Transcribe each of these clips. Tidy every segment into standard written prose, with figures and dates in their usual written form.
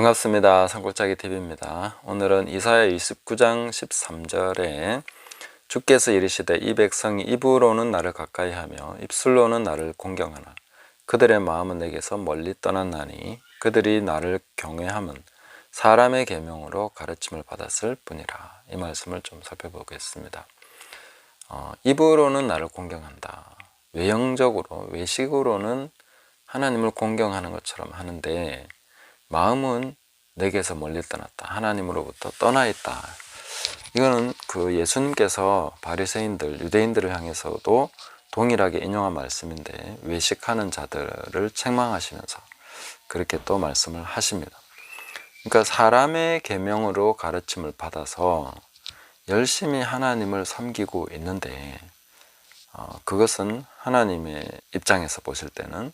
반갑습니다. 산골짜기 TV입니다. 오늘은 이사야 29장 13절에 주께서 이르시되 이 백성이 입으로는 나를 가까이 하며 입술로는 나를 공경하나 그들의 마음은 내게서 멀리 떠났나니 그들이 나를 경외함은 사람의 계명으로 가르침을 받았을 뿐이라. 이 말씀을 좀 살펴보겠습니다. 입으로는 나를 공경한다. 외형적으로, 외식으로는 하나님을 공경하는 것처럼 하는데 마음은 내게서 멀리 떠났다. 하나님으로부터 떠나 있다. 이거는 그 예수님께서 바리새인들, 유대인들을 향해서도 동일하게 인용한 말씀인데 외식하는 자들을 책망하시면서 그렇게 또 말씀을 하십니다. 그러니까 사람의 계명으로 가르침을 받아서 열심히 하나님을 섬기고 있는데 그것은 하나님의 입장에서 보실 때는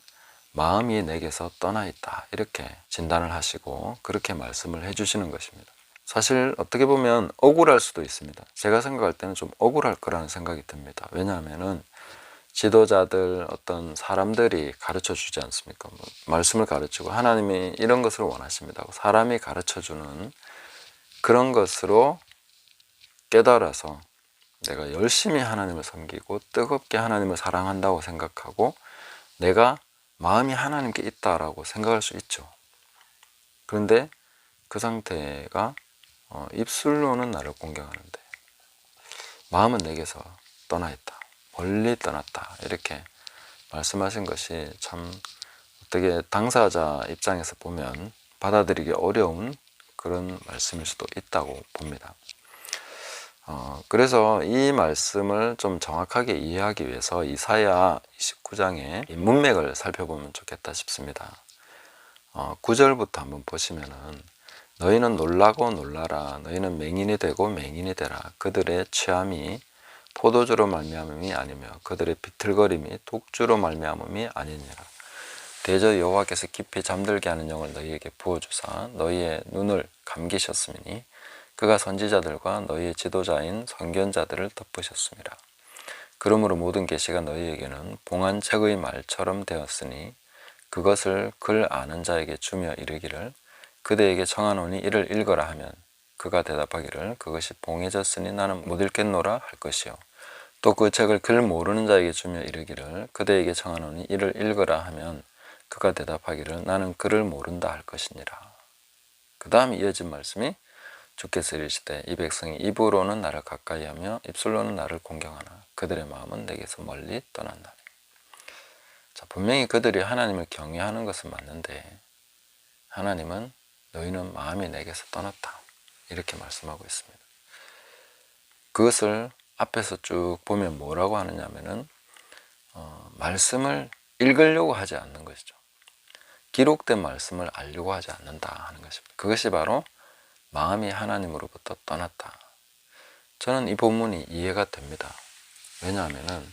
마음이 내게서 떠나 있다, 이렇게 진단을 하시고 그렇게 말씀을 해주시는 것입니다. 사실 어떻게 보면 억울할 수도 있습니다. 제가 생각할 때는 좀 억울할 거라는 생각이 듭니다. 왜냐하면은 지도자들, 어떤 사람들이 가르쳐 주지 않습니까? 말씀을 가르치고 하나님이 이런 것을 원하십니다. 사람이 가르쳐 주는 그런 것으로 깨달아서 내가 열심히 하나님을 섬기고 뜨겁게 하나님을 사랑한다고 생각하고 내가 마음이 하나님께 있다라고 생각할 수 있죠. 그런데 그 상태가 입술로는 나를 공경하는데 마음은 내게서 떠나 있다, 멀리 떠났다, 이렇게 말씀하신 것이 참 어떻게 당사자 입장에서 보면 받아들이기 어려운 그런 말씀일 수도 있다고 봅니다. 그래서 이 말씀을 좀 정확하게 이해하기 위해서 이사야 29장의 문맥을 살펴보면 좋겠다 싶습니다. 9절부터 한번 보시면은 너희는 놀라고 놀라라. 너희는 맹인이 되고 맹인이 되라. 그들의 취함이 포도주로 말미암음이 아니며 그들의 비틀거림이 독주로 말미암음이 아니니라. 대저 여호와께서 깊이 잠들게 하는 영을 너희에게 부어주사 너희의 눈을 감기셨으니 그가 선지자들과 너희의 지도자인 선견자들을 덮으셨습니다. 그러므로 모든 계시가 너희에게는 봉한 책의 말처럼 되었으니 그것을 글 아는 자에게 주며 이르기를 그대에게 청하노니 이를 읽어라 하면 그가 대답하기를 그것이 봉해졌으니 나는 못 읽겠노라 할 것이요. 또 그 책을 글 모르는 자에게 주며 이르기를 그대에게 청하노니 이를 읽어라 하면 그가 대답하기를 나는 글을 모른다 할 것이니라. 그 다음 이어진 말씀이 주께서 이르시되 이 백성이 입으로는 나를 가까이 하며 입술로는 나를 공경하나 그들의 마음은 내게서 멀리 떠난다니. 자, 분명히 그들이 하나님을 경외하는 것은 맞는데 하나님은 너희는 마음이 내게서 떠났다, 이렇게 말씀하고 있습니다. 그것을 앞에서 쭉 보면 뭐라고 하느냐면은 말씀을 읽으려고 하지 않는 것이죠. 기록된 말씀을 알려고 하지 않는다 하는 것입니다. 그것이 바로 마음이 하나님으로부터 떠났다. 저는 이 본문이 이해가 됩니다. 왜냐하면은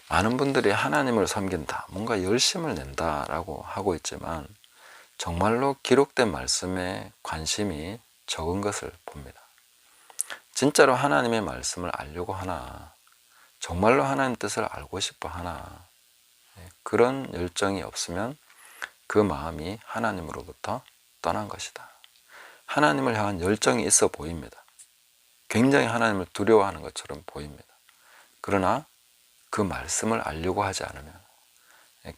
많은 분들이 하나님을 섬긴다, 뭔가 열심을 낸다라고 하고 있지만 정말로 기록된 말씀에 관심이 적은 것을 봅니다. 진짜로 하나님의 말씀을 알려고 하나, 정말로 하나님 뜻을 알고 싶어 하나, 그런 열정이 없으면 그 마음이 하나님으로부터 떠난 것이다. 하나님을 향한 열정이 있어 보입니다. 굉장히 하나님을 두려워하는 것처럼 보입니다. 그러나 그 말씀을 알려고 하지 않으면,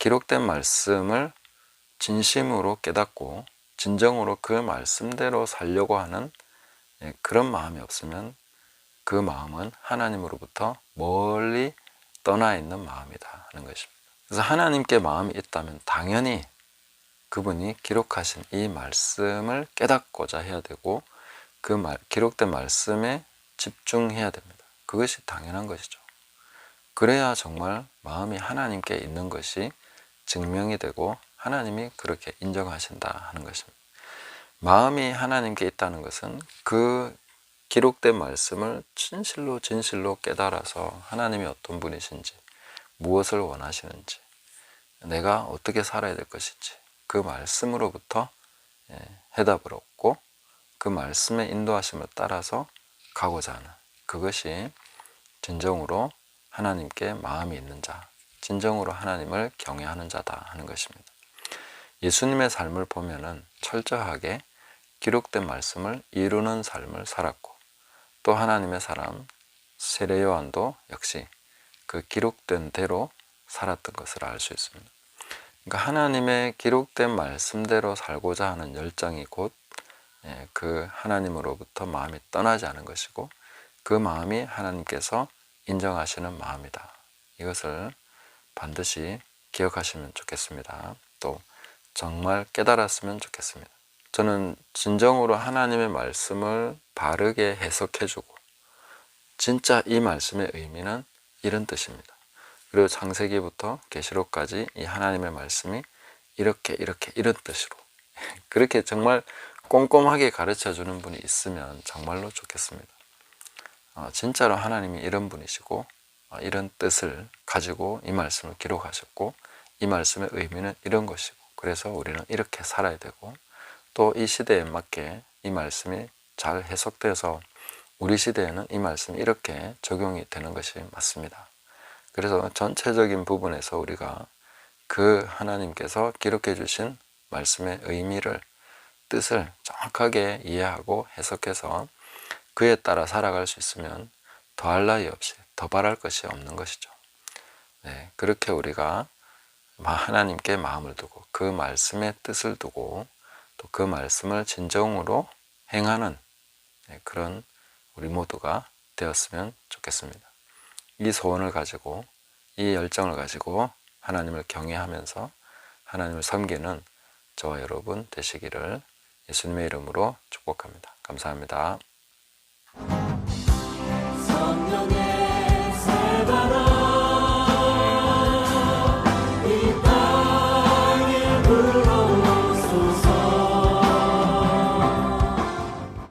기록된 말씀을 진심으로 깨닫고 진정으로 그 말씀대로 살려고 하는 그런 마음이 없으면 그 마음은 하나님으로부터 멀리 떠나 있는 마음이다 하는 것입니다. 그래서 하나님께 마음이 있다면 당연히 그분이 기록하신 이 말씀을 깨닫고자 해야 되고 기록된 말씀에 집중해야 됩니다. 그것이 당연한 것이죠. 그래야 정말 마음이 하나님께 있는 것이 증명이 되고 하나님이 그렇게 인정하신다 하는 것입니다. 마음이 하나님께 있다는 것은 그 기록된 말씀을 진실로 깨달아서 하나님이 어떤 분이신지, 무엇을 원하시는지, 내가 어떻게 살아야 될 것인지 그 말씀으로부터 해답을 얻고 그 말씀의 인도하심을 따라서 가고자 하는, 그것이 진정으로 하나님께 마음이 있는 자, 진정으로 하나님을 경외하는 자다 하는 것입니다. 예수님의 삶을 보면은 철저하게 기록된 말씀을 이루는 삶을 살았고, 또 하나님의 사람 세례 요한도 역시 그 기록된 대로 살았던 것을 알 수 있습니다. 그러니까 하나님의 기록된 말씀대로 살고자 하는 열정이 곧 그 하나님으로부터 마음이 떠나지 않은 것이고, 그 마음이 하나님께서 인정하시는 마음이다. 이것을 반드시 기억하시면 좋겠습니다. 또 정말 깨달았으면 좋겠습니다. 저는 진정으로 하나님의 말씀을 바르게 해석해주고, 진짜 이 말씀의 의미는 이런 뜻입니다. 그리고 창세기부터 계시록까지 이 하나님의 말씀이 이렇게 이런 뜻으로, 그렇게 정말 꼼꼼하게 가르쳐 주는 분이 있으면 정말로 좋겠습니다. 진짜로 하나님이 이런 분이시고 이런 뜻을 가지고 이 말씀을 기록하셨고, 이 말씀의 의미는 이런 것이고, 그래서 우리는 이렇게 살아야 되고, 또 이 시대에 맞게 이 말씀이 잘 해석돼서 우리 시대에는 이 말씀이 이렇게 적용이 되는 것이 맞습니다. 그래서 전체적인 부분에서 우리가 그 하나님께서 기록해 주신 말씀의 의미를, 뜻을 정확하게 이해하고 해석해서 그에 따라 살아갈 수 있으면 더할 나위 없이, 더 바랄 것이 없는 것이죠. 네, 그렇게 우리가 하나님께 마음을 두고 그 말씀의 뜻을 두고 또 그 말씀을 진정으로 행하는 그런 우리 모두가 되었으면 좋겠습니다. 이 소원을 가지고, 이 열정을 가지고 하나님을 경외하면서 하나님을 섬기는 저와 여러분 되시기를 예수님의 이름으로 축복합니다. 감사합니다.